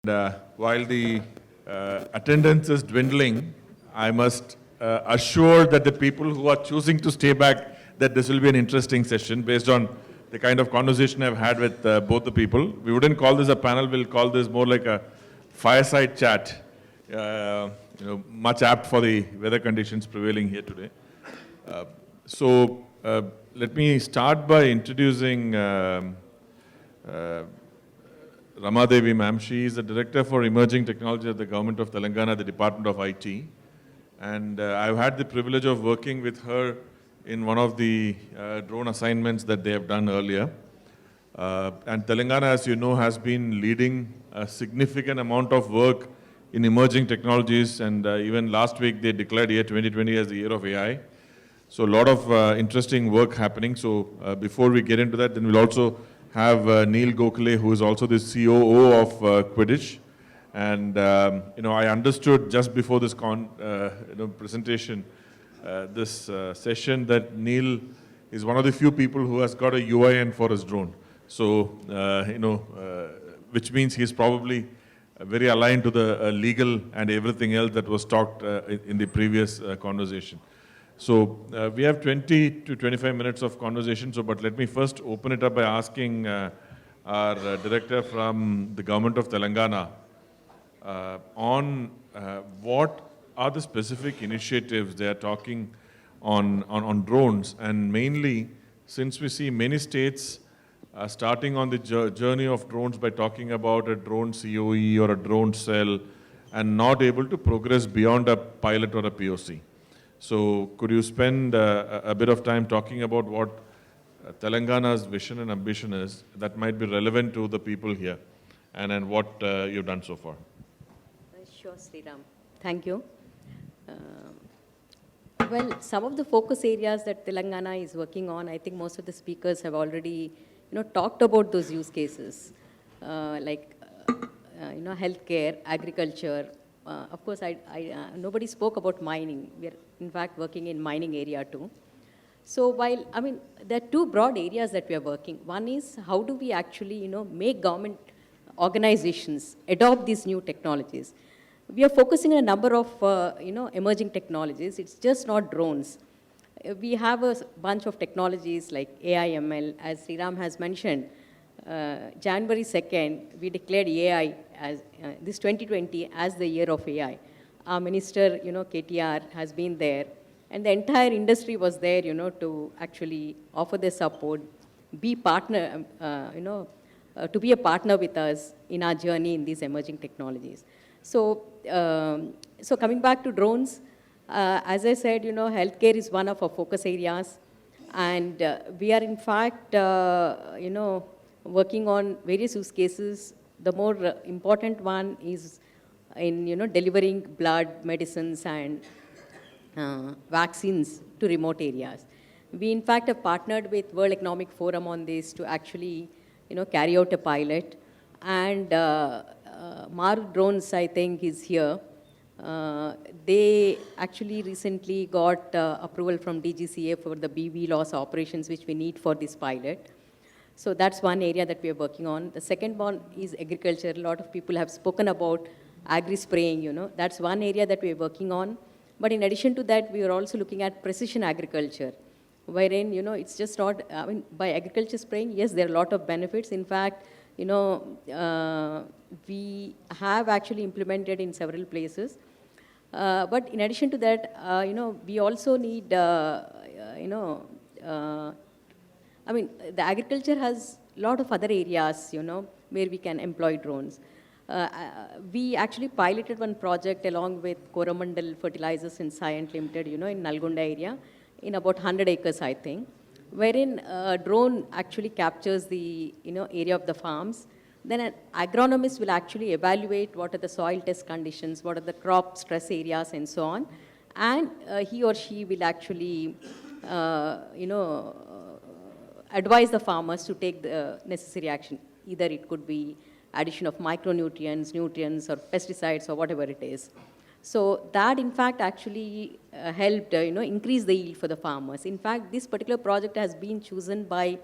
While the attendance is dwindling, I must assure that the people who are choosing to stay back, that this will be an interesting session based on the kind of conversation I've had with both the people. We wouldn't call this a panel, we'll call this more like a fireside chat, much apt for the weather conditions prevailing here today. Let me start by introducing Rama Devi ma'am. She is the Director for Emerging Technology at the Govt of Telangana, the Department of IT. And I've had the privilege of working with her in one of the drone assignments that they have done earlier. And Telangana, as you know, has been leading a significant amount of work in emerging technologies. And even last week, they declared year 2020 as the year of AI. So a lot of interesting work happening. So before we get into that, then we'll also have Neil Gokhale, who is also the COO of Quidich. And, I understood just before this presentation, this session, that Neil is one of the few people who has got a UIN for his drone. So, which means he's probably very aligned to the legal and everything else that was talked in the previous conversation. So we have 20 to 25 minutes of conversation, but let me first open it up by asking our director from the Govt of Telangana on what are the specific initiatives they are talking on drones, and mainly since we see many states starting on the journey of drones by talking about a drone COE or a drone cell and not able to progress beyond a pilot or a POC. So could you spend a bit of time talking about what Telangana's vision and ambition is that might be relevant to the people here, and what you've done so far? Sure, Sriram. Thank you. Well, some of the focus areas that Telangana is working on, I think most of the speakers have already, talked about those use cases, like, healthcare, agriculture. Of course, nobody spoke about mining. We are, in fact, working in mining area too. So while, there are two broad areas that we are working. One is how do we actually, make government organizations adopt these new technologies. We are focusing on a number of, emerging technologies. It's just not drones. We have a bunch of technologies like AI, ML, as Sriram has mentioned. January 2nd, we declared AI as this 2020 as the year of AI. Our minister, KTR, has been there, and the entire industry was there, to actually offer their support, be partner, to be a partner with us in our journey in these emerging technologies. So, so coming back to drones, as I said, healthcare is one of our focus areas, and we are in fact, working on various use cases. The more important one is in, delivering blood, medicines, and vaccines to remote areas. We, in fact, have partnered with World Economic Forum on this to actually, carry out a pilot. And Mark Drones, I think, is here. They actually recently got approval from DGCA for the BV loss operations, which we need for this pilot. So that's one area that we are working on. The second one is agriculture. A lot of people have spoken about agri-spraying, That's one area that we are working on. But in addition to that, we are also looking at precision agriculture, wherein, it's just not, by agriculture spraying, yes, there are a lot of benefits. In fact, we have actually implemented in several places. But in addition to that, we also need, the agriculture has a lot of other areas, where we can employ drones. We actually piloted one project along with Coromandel Fertilizers and Science Limited, in Nalgonda area, in about 100 acres, I think, wherein a drone actually captures the, area of the farms. Then an agronomist will actually evaluate what are the soil test conditions, what are the crop stress areas, and so on. And he or she will actually, advise the farmers to take the necessary action. Either it could be addition of micronutrients, nutrients, or pesticides, or whatever it is. So that, in fact, actually helped, increase the yield for the farmers. In fact, this particular project has been chosen by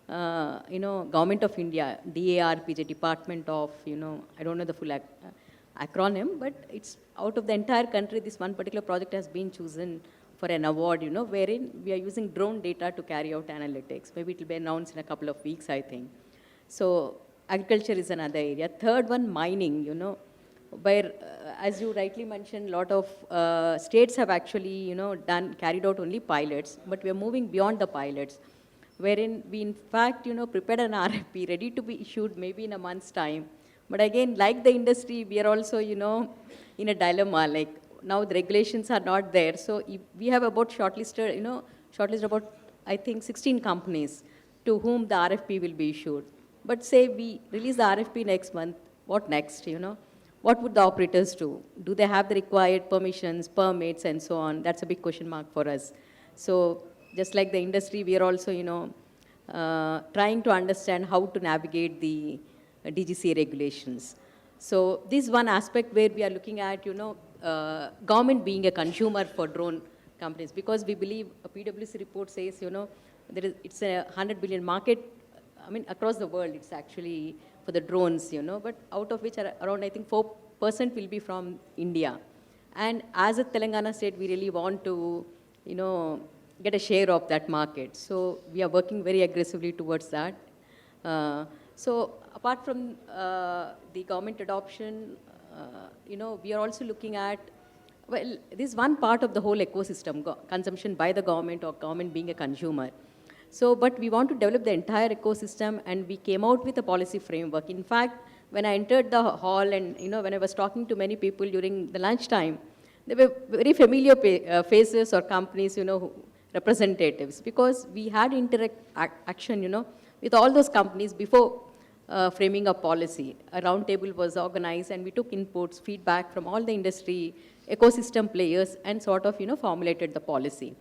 Government of India, DARP, the Department of, I don't know the full acronym, but it's out of the entire country, this one particular project has been chosen for an award, wherein we are using drone data to carry out analytics. Maybe it will be announced in a couple of weeks, I think. So agriculture is another area. Third one, mining, where, as you rightly mentioned, a lot of states have actually, carried out only pilots, but we are moving beyond the pilots, wherein we in fact, prepared an RFP ready to be issued maybe in a month's time. But again, like the industry, we are also, in a dilemma, like now the regulations are not there. So if we have about shortlisted about, I think, 16 companies to whom the RFP will be issued. But say we release the RFP next month, what next, What would the operators do? Do they have the required permissions, permits, and so on? That's a big question mark for us. So just like the industry, we are also, trying to understand how to navigate the DGCA regulations. So this is one aspect where we are looking at, government being a consumer for drone companies, because we believe a PwC report says, it's a 100 billion market. I mean, across the world, it's actually for the drones, but out of which around, I think, 4% will be from India. And as a Telangana state, we really want to, get a share of that market. So we are working very aggressively towards that. So apart from the government adoption, we are also looking at, well, this is one part of the whole ecosystem, consumption by the government or government being a consumer. So, but we want to develop the entire ecosystem, and we came out with a policy framework. In fact, when I entered the hall and, when I was talking to many people during the lunchtime, there were very familiar faces or companies, representatives, because we had action, with all those companies before framing a policy. A roundtable was organized, and we took inputs, feedback from all the industry, ecosystem players, and sort of, formulated the policy.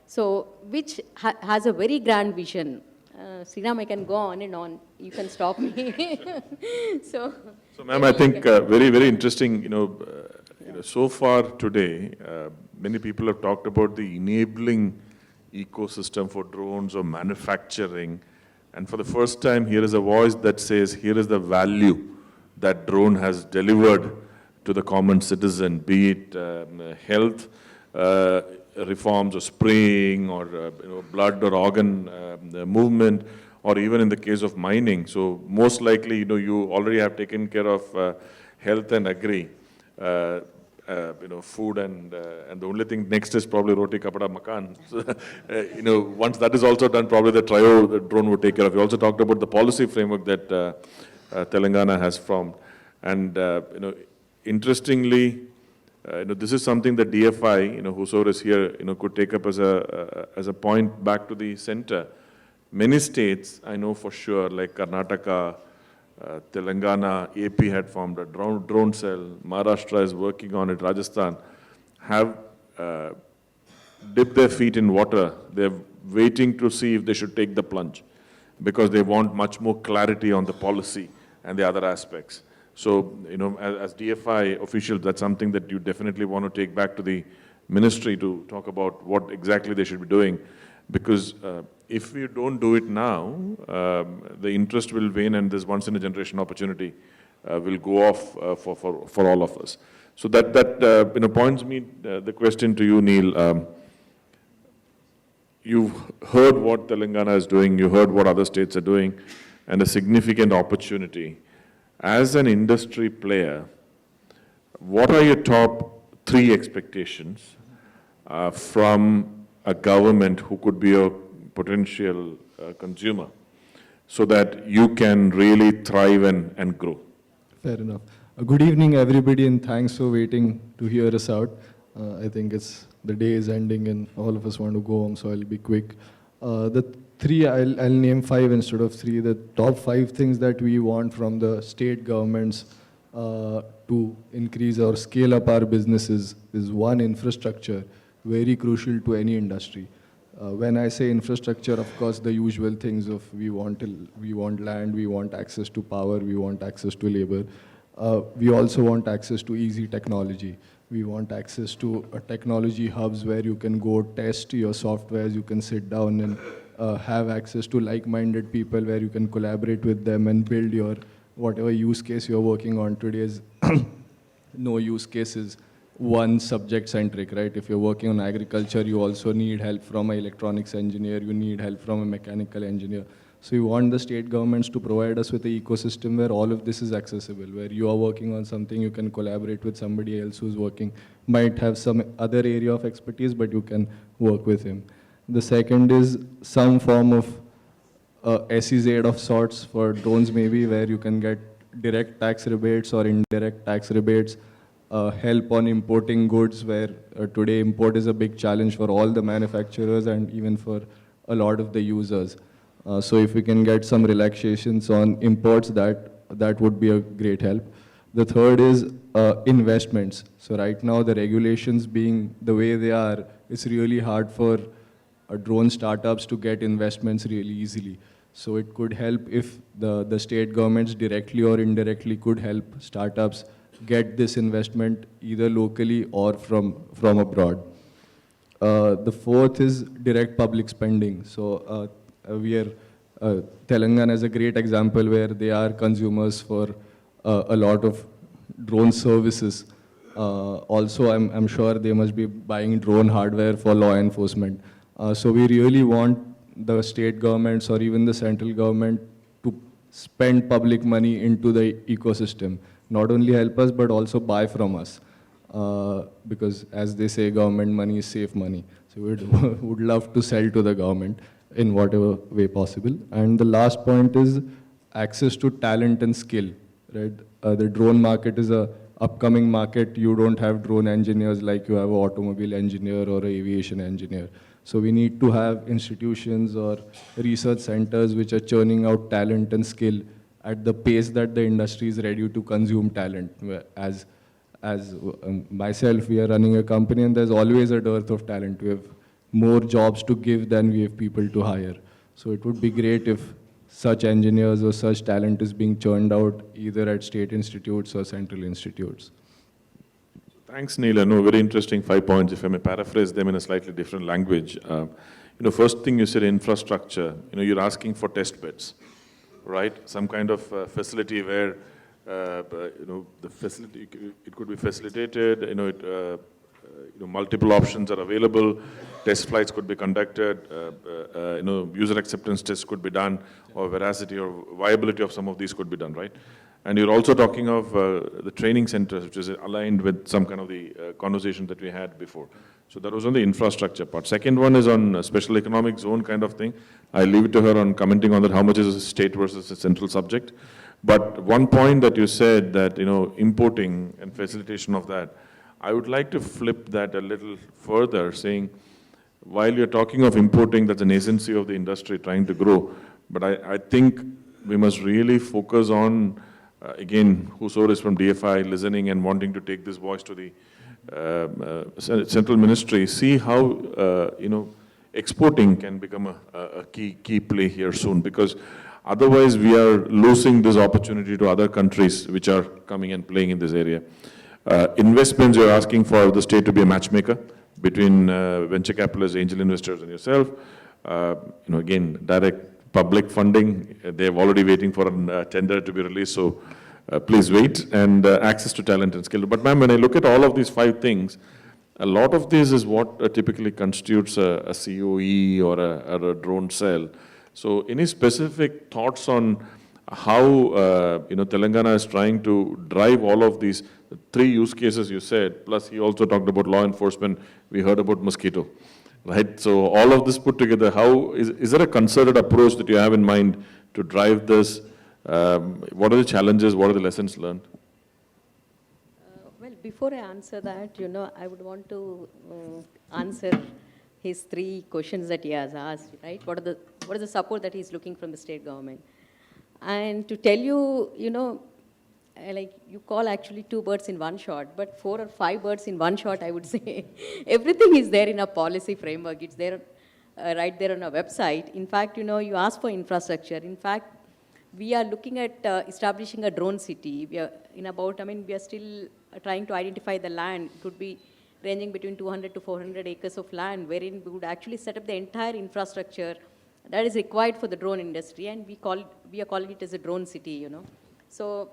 So, which has a very grand vision. Sriram, I can go on and on. You can stop me. So ma'am, I think very, very interesting, so far today, many people have talked about the enabling ecosystem for drones or manufacturing. And for the first time, here is a voice that says, here is the value that drone has delivered to the common citizen, be it health reforms or spraying or blood or organ movement, or even in the case of mining. So most likely, you already have taken care of health and agri, food, and the only thing next is probably roti, kapada, makan. So, once that is also done, probably the drone would take care of. You also talked about the policy framework that Telangana has formed. And, interestingly, this is something that DFI, whosoever is here, could take up as a point back to the center. Many states, I know for sure, like Karnataka, Telangana, AP had formed a drone cell, Maharashtra is working on it, Rajasthan, have dipped their feet in water. They're waiting to see if they should take the plunge, because they want much more clarity on the policy and the other aspects. So, as DFI officials, that's something that you definitely want to take back to the ministry to talk about what exactly they should be doing. Because if we don't do it now, the interest will wane, and this once-in-a-generation opportunity will go off for all of us. So that points me the question to you, Neil. You've heard what Telangana is doing, you heard what other states are doing, and a significant opportunity. As an industry player, what are your top 3 expectations from a government who could be a potential consumer, so that you can really thrive and grow? Fair enough. Good evening, everybody, and thanks for waiting to hear us out. I think the day is ending and all of us want to go home, so I'll be quick. The 3, I'll name 5 instead of 3. The top 5 things that we want from the state governments to increase or scale up our businesses is 1, infrastructure, very crucial to any industry. When I say infrastructure, of course, the usual things of we want land, we want access to power, we want access to labor. We also want access to easy technology. We want access to technology hubs where you can go test your softwares, you can sit down and have access to like-minded people where you can collaborate with them and build your whatever use case you're working on. Today's no use cases one subject centric, right? If you're working on agriculture, you also need help from an electronics engineer, you need help from a mechanical engineer. So you want the state governments to provide us with an ecosystem where all of this is accessible, where you are working on something, you can collaborate with somebody else who's working, might have some other area of expertise, but you can work with him. The second is some form of SEZ of sorts for drones maybe, where you can get direct tax rebates or indirect tax rebates, help on importing goods, where today import is a big challenge for all the manufacturers and even for a lot of the users. So if we can get some relaxations on imports, that would be a great help. The third is investments. So right now the regulations being the way they are, it's really hard for drone startups to get investments really easily. So it could help if the state governments directly or indirectly could help startups get this investment either locally or from abroad. The fourth is direct public spending. So Telangana is a great example where they are consumers for a lot of drone services. Also, I'm sure they must be buying drone hardware for law enforcement. So we really want the state governments or even the central government to spend public money into the ecosystem. Not only help us, but also buy from us. Because as they say, government money is safe money. So we would love to sell to the government in whatever way possible. And the last point is access to talent and skill, right? The drone market is a upcoming market. You don't have drone engineers like you have an automobile engineer or an aviation engineer. So we need to have institutions or research centers which are churning out talent and skill at the pace that the industry is ready to consume talent. As myself, we are running a company and there's always a dearth of talent. We have more jobs to give than we have people to hire. So it would be great if such engineers or such talent is being churned out either at state institutes or central institutes. Thanks, Neil. No, very interesting 5 points. If I may paraphrase them in a slightly different language. First thing you said, infrastructure. You're asking for test beds, right? Some kind of facility where, the facility, it could be facilitated, multiple options are available, test flights could be conducted, user acceptance tests could be done, or veracity or viability of some of these could be done, right? And you're also talking of the training centers, which is aligned with some kind of the conversation that we had before. So that was on the infrastructure part. Second one is on a special economic zone kind of thing. I'll leave it to her on commenting on that, how much is a state versus a central subject. But one point that you said that, importing and facilitation of that, I would like to flip that a little further, saying, while you're talking of importing, that's a nascency of the industry trying to grow. But I think we must really focus on, again, whosoever is from DFI listening and wanting to take this voice to the central ministry, see how, exporting can become a key play here soon, because otherwise we are losing this opportunity to other countries which are coming and playing in this area. Investments, you're asking for the state to be a matchmaker between venture capitalists, angel investors and yourself. Again, direct public funding, they're already waiting for a tender to be released, so please wait, and access to talent and skill. But ma'am, when I look at all of these 5 things, a lot of this is what typically constitutes a COE or a drone cell. So any specific thoughts on how Telangana is trying to drive all of these 3 use cases you said, plus he also talked about law enforcement, we heard about mosquito, right? So all of this put together, how is there a concerted approach that you have in mind to drive this? What are the challenges, what are the lessons learned? Well, before I answer that, I would want to answer his 3 questions that he has asked, right? What is the support that he's looking from the state government? And to tell you, like you call actually 2 birds in one shot, but 4 or 5 birds in one shot, I would say. Everything is there in a policy framework. It's there, right there on our website. In fact, you ask for infrastructure. In fact, we are looking at establishing a drone city. We are we are still trying to identify the land. It could be ranging between 200 to 400 acres of land, wherein we would actually set up the entire infrastructure that is required for the drone industry, and we are calling it as a drone city, you know. So,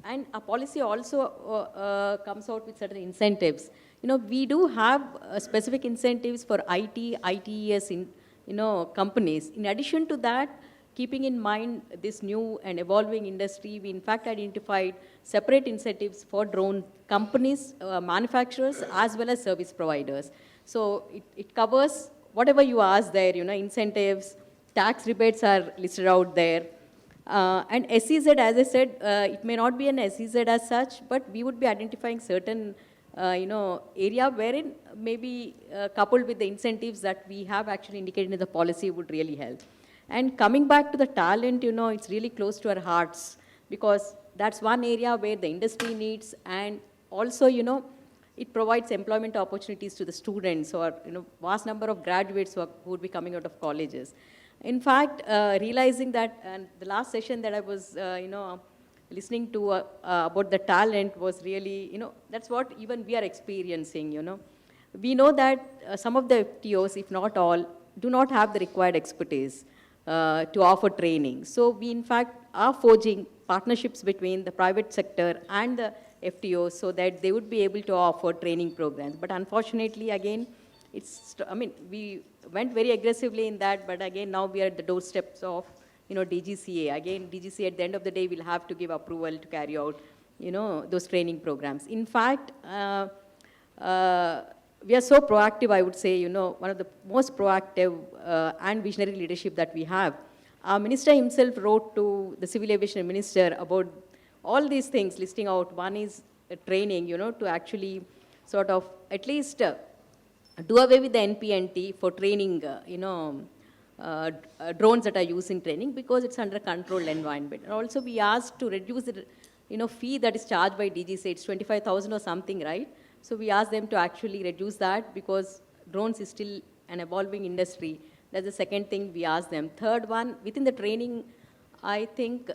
and a policy also comes out with certain incentives. You know, we do have specific incentives for IT, ITES in, you know, companies. In addition to that, keeping in mind this new and evolving industry, we in fact identified separate incentives for drone companies, manufacturers, as well as service providers. So it covers whatever you ask there, you know, incentives, tax rebates are listed out there. And SEZ, as I said, it may not be an SEZ as such, but we would be identifying certain, you know, area wherein maybe coupled with the incentives that we have actually indicated in the policy would really help. And coming back to the talent, you know, it's really close to our hearts because that's one area where the industry needs, and also, you know, it provides employment opportunities to the students or, you know, vast number of graduates who would be coming out of colleges. In fact, realizing that, and the last session that I was, you know, listening to about the talent was really, you know, that's what even we are experiencing, you know. We know that some of the FTOs, if not all, do not have the required expertise to offer training. So we, in fact, are forging partnerships between the private sector and the FTOs so that they would be able to offer training programs. But unfortunately, again, I mean, we went very aggressively in that, but again, now we are at the doorsteps of, you know, DGCA. Again, DGCA at the end of the day will have to give approval to carry out, you know, those training programs. In fact, we are so proactive, I would say, you know, one of the most proactive and visionary leadership that we have. Our minister himself wrote to the civil aviation minister about all these things, listing out. One is training, you know, to actually sort of at least do away with the NP&T for training, you know, drones that are used in training because it's under controlled environment. And also we asked to reduce the, you know, fee that is charged by DGCA. It's 25,000 or something, right? So we asked them to actually reduce that because drones is still an evolving industry. That's the second thing we asked them. Third one, within the training, I think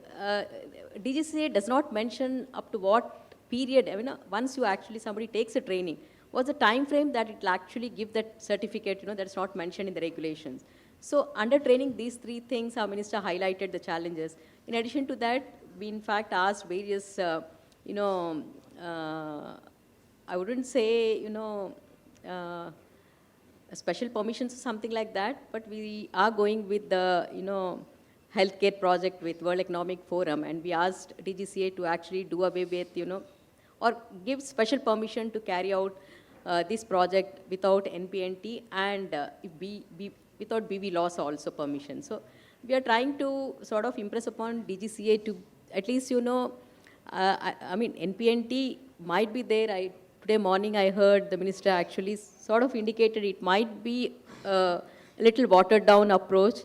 DGCA does not mention up to what period, I mean, once you actually, somebody takes a training, what's the time frame that it will actually give that certificate, you know, that's not mentioned in the regulations. So under training, these three things, our minister highlighted the challenges. In addition to that, we in fact asked various, you know, I wouldn't say, you know, special permissions or something like that, but we are going with the, you know, healthcare project with World Economic Forum, and we asked DGCA to actually do away with, you know, or give special permission to carry out this project without NP&T and without BV loss also permission. So we are trying to sort of impress upon DGCA to at least, you know, I mean, NP&T might be there. Today morning I heard the minister actually sort of indicated it might be a little watered down approach,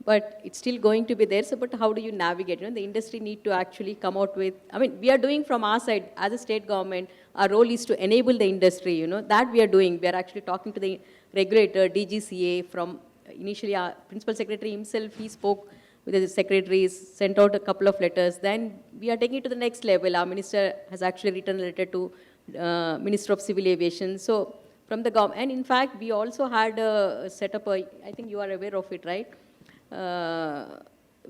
but it's still going to be there. So, but how do you navigate? You know, the industry need to actually come out with, I mean, we are doing from our side as a state government, our role is to enable the industry, you know, that we are doing. We are actually talking to the regulator, DGCA, from initially our principal secretary himself, he spoke with the secretaries, sent out a couple of letters. Then we are taking it to the next level. Our minister has actually written a letter to Minister of Civil Aviation. So from the government, and in fact, we also had set up I think you are aware of it, right?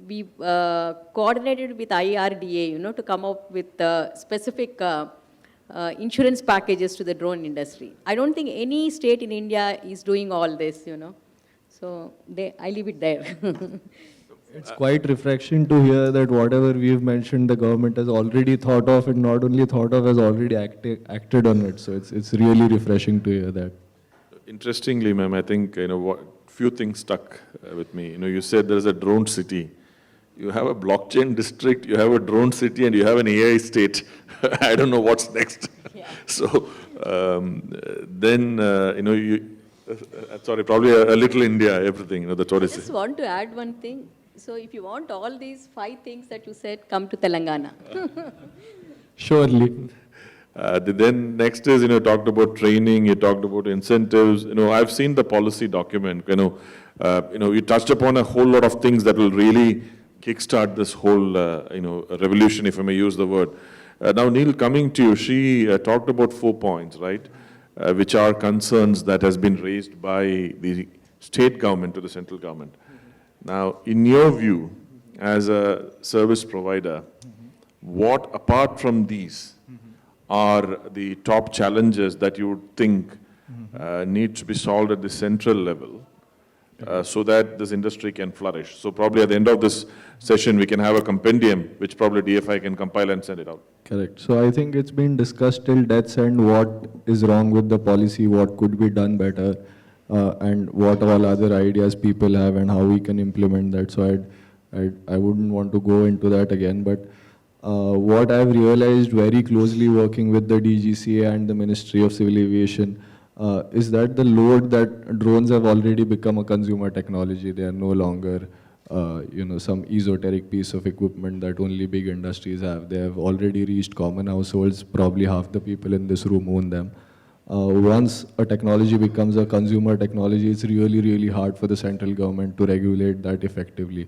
We coordinated with IRDA, you know, to come up with specific insurance packages to the drone industry. I don't think any state in India is doing all this, you know. So I leave it there. It's quite refreshing to hear that whatever we've mentioned, the government has already thought of, and not only thought of, has already acted on it. So it's really refreshing to hear that. Interestingly, ma'am, I think, you know, few things stuck with me. You know, you said there is a drone city. You have a blockchain district, you have a drone city, and you have an AI state. I don't know what's next. Yeah. So then, you know, sorry, probably a little India, everything, you know, that's what I just want to add one thing. So if you want all these 5 things that you said, come to Telangana. Surely. Then next is, you know, talked about training, you talked about incentives. You know, I've seen the policy document, you know, you touched upon a whole lot of things that will really kickstart this whole, you know, revolution, if I may use the word. Now, Neil, coming to you, she talked about 4 points, right, which are concerns that has been raised by the state government to the central government. Now, in your view, as a service provider, what, apart from these, are the top challenges that you would think need to be solved at the central level so that this industry can flourish? So probably at the end of this session, we can have a compendium, which probably DFI can compile and send it out. Correct. So I think it's been discussed till death's end what is wrong with the policy, what could be done better, and what all other ideas people have and how we can implement that. So I wouldn't want to go into that again. But what I've realized very closely working with the DGCA and the Ministry of Civil Aviation is that the load that drones have already become a consumer technology. They are no longer some esoteric piece of equipment that only big industries have. They have already reached common households. Probably half the people in this room own them. Once a technology becomes a consumer technology, it's really, really hard for the central government to regulate that effectively.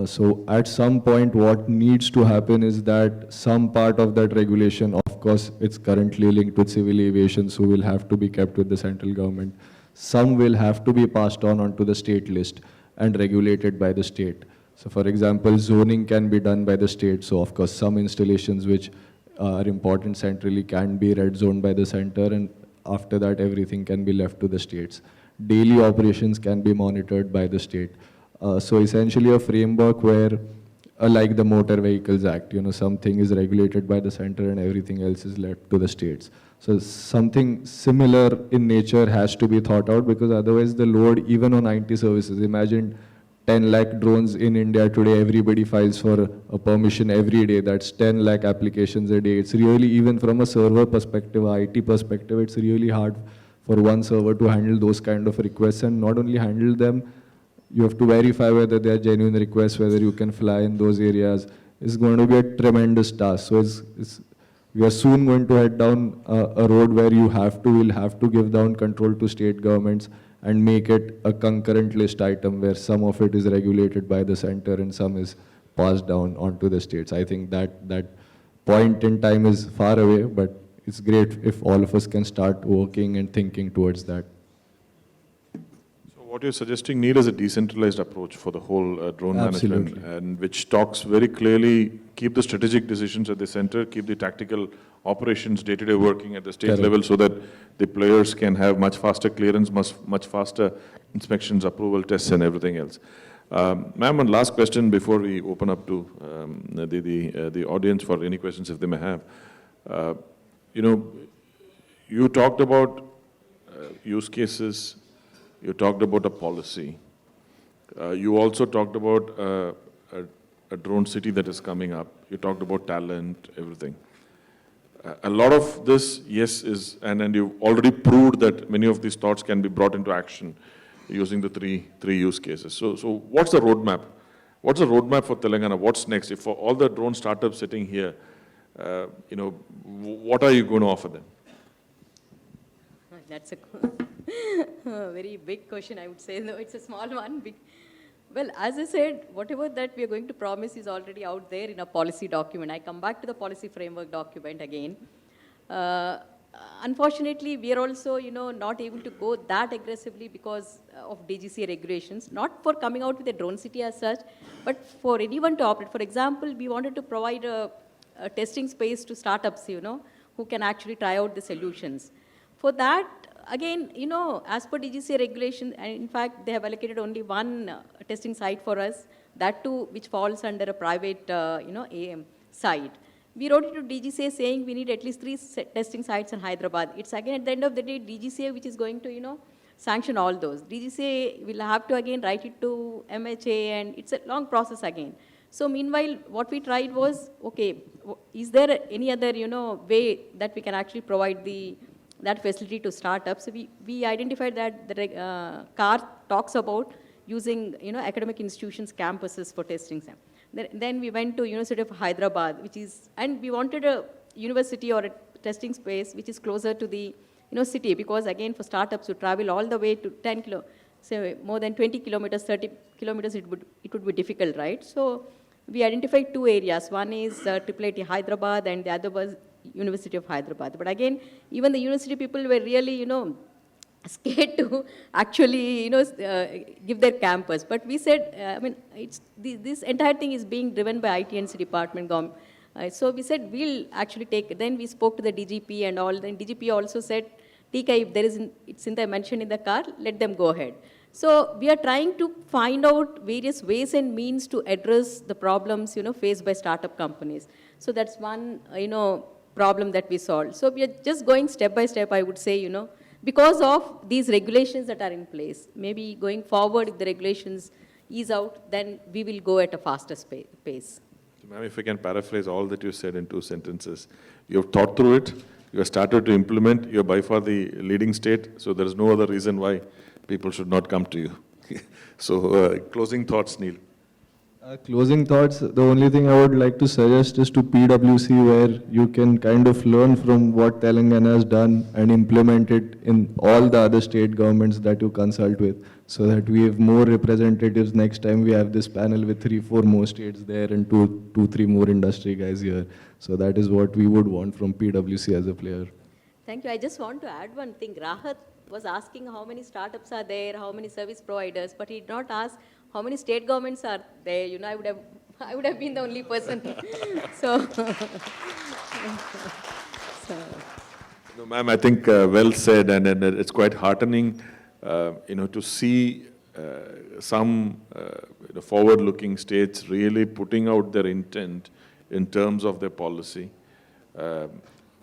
So at some point, what needs to happen is that some part of that regulation, of course, it's currently linked with civil aviation, so will have to be kept with the central government. Some will have to be passed on onto the state list and regulated by the state. So for example, zoning can be done by the state. So of course, some installations which are important centrally can be red zoned by the center, and after that, everything can be left to the states. Daily operations can be monitored by the state. So essentially a framework where, like the Motor Vehicles Act, something is regulated by the center and everything else is left to the states. So something similar in nature has to be thought out, because otherwise the load even on IT services, imagine 10 lakh drones in India today, everybody files for a permission every day. That's 10 lakh applications a day. It's really, even from a server perspective, IT perspective, it's really hard for one server to handle those kind of requests, and not only handle them, you have to verify whether they are genuine requests, whether you can fly in those areas. It's going to be a tremendous task. So we are soon going to head down a road where will have to give down control to state governments and make it a concurrent list item where some of it is regulated by the center and some is passed down onto the states. I think that point in time is far away, but it's great if all of us can start working and thinking towards that. What you're suggesting, Neil, is a decentralized approach for the whole drone Absolutely. management, and which talks very clearly, keep the strategic decisions at the center, keep the tactical operations day-to-day working at the state Correct. level, so that the players can have much faster clearance, much faster inspections, approval tests, and everything else. Ma'am, one last question before we open up to the audience for any questions if they may have. You talked about use cases. You talked about a policy. You also talked about a drone city that is coming up. You talked about talent, everything. A lot of this, yes, is, and you've already proved that many of these thoughts can be brought into action using the three use cases. So what's the roadmap? What's the roadmap for Telangana? What's next? If for all the drone startups sitting here, what are you going to offer them? That's a very big question, I would say. No, it's a small one. Well, as I said, whatever that we are going to promise is already out there in a policy document. I come back to the policy framework document again. Unfortunately, we are also, not able to go that aggressively because of DGCA regulations, not for coming out with a drone city as such, but for anyone to operate. For example, we wanted to provide a testing space to startups, who can actually try out the solutions. For that, again, as per DGCA regulation, and in fact, they have allocated only one testing site for us, that too, which falls under a private, AM site. We wrote it to DGCA saying we need at least 3 testing sites in Hyderabad. It's again, at the end of the day, DGCA which is going to, sanction all those. DGCA will have to again write it to MHA, and it's a long process again. So meanwhile, what we tried was, okay, is there any other, way that we can actually provide that facility to startups? So we identified that the CAR talks about using, academic institutions' campuses for testing them. Then we went to University of Hyderabad, and we wanted a university or a testing space which is closer to the, city, because again, for startups to travel all the way to 10 so more than 20 kilometers, 30 kilometers, it would be difficult, right? So we identified 2 areas. One is IIIT Hyderabad, and the other was University of Hyderabad. But again, even the university people were really, scared to actually, give their campus. But we said, this entire thing is being driven by ITE&C department. So we said we'll actually take. Then we spoke to the DGP and all. Then DGP also said, "Tika, if there is, it's in the mention in the car, let them go ahead." So we are trying to find out various ways and means to address the problems, faced by startup companies. So that's one, problem that we solved. So we are just going step by step, I would say, because of these regulations that are in place. Maybe going forward, if the regulations ease out, then we will go at a faster pace. Ma'am, if I can paraphrase all that you said in 2 sentences. You have thought through it, you have started to implement, you are by far the leading state, so there is no other reason why people should not come to you. So, closing thoughts, Neil. Closing thoughts, the only thing I would like to suggest is to PwC, where you can kind of learn from what Telangana has done and implement it in all the other state governments that you consult with, so that we have more representatives next time we have this panel with 3-4 more states there and 2-3 more industry guys here. So that is what we would want from PwC as a player. Thank you. I just want to add one thing. Rahat was asking how many startups are there, how many service providers, but he did not ask how many state governments are there. I would have been the only person. So, No, ma'am, I think well said, and it's quite heartening, to see some forward-looking states really putting out their intent in terms of their policy,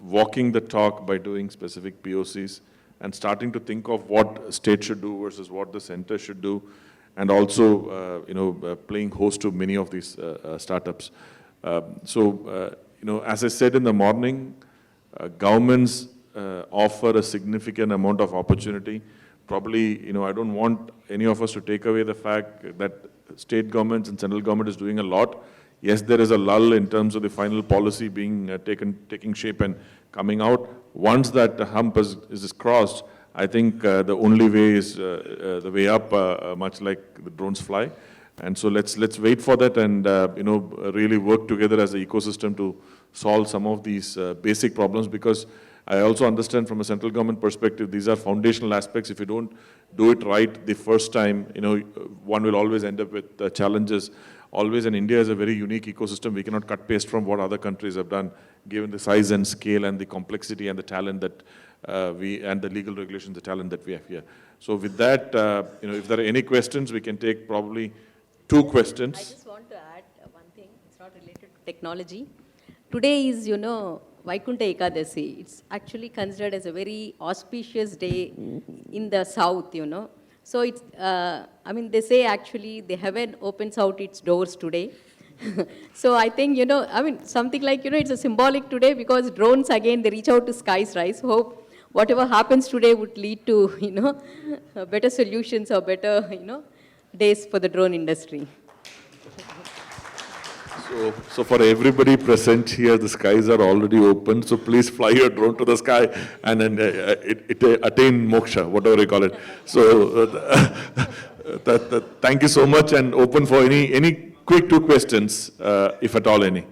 walking the talk by doing specific POCs, and starting to think of what state should do versus what the center should do, and also, playing host to many of these startups. As I said in the morning, governments offer a significant amount of opportunity. Probably, I don't want any of us to take away the fact that state governments and central government is doing a lot. Yes, there is a lull in terms of the final policy being taking shape and coming out. Once that hump is crossed, I think the only way is the way up, much like the drones fly. And so let's wait for that and really work together as an ecosystem to solve some of these basic problems, because I also understand from a central government perspective, these are foundational aspects. If you don't do it right the first time, one will always end up with challenges. Always, and India is a very unique ecosystem. We cannot cut paste from what other countries have done, given the size and scale and the complexity and the talent that and the legal regulations, the talent that we have here. So with that, if there are any questions, we can take probably 2 questions. I just want to add one thing. It's not related to technology. Today is, Vaikunta Ekadasi. It's actually considered as a very auspicious day in the south, So it's, they say actually the heaven opens out its doors today. So I think, something like, it's a symbolic today, because drones, again, they reach out to skies, right? So hope whatever happens today would lead to, better solutions or better, days for the drone industry. So for everybody present here, the skies are already open. So please fly your drone to the sky and then attain moksha, whatever you call it. So thank you so much, and open for any quick 2 questions, if at all any.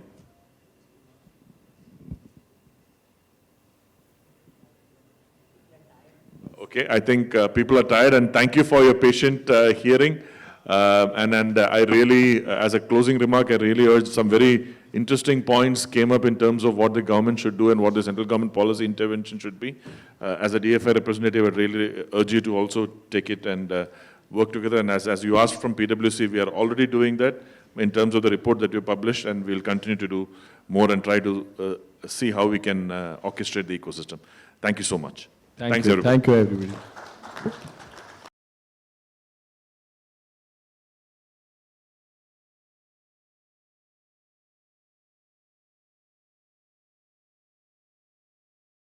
Okay, I think people are tired, and thank you for your patient hearing. And I really, as a closing remark, I really urge some very interesting points came up in terms of what the government should do and what the central government policy intervention should be. As a DFI representative, I really urge you to also take it and work together. And as you asked from PwC, we are already doing that in terms of the report that you published, and we'll continue to do more and try to see how we can orchestrate the ecosystem. Thank you so much. Thanks, everybody. Thank you, everybody.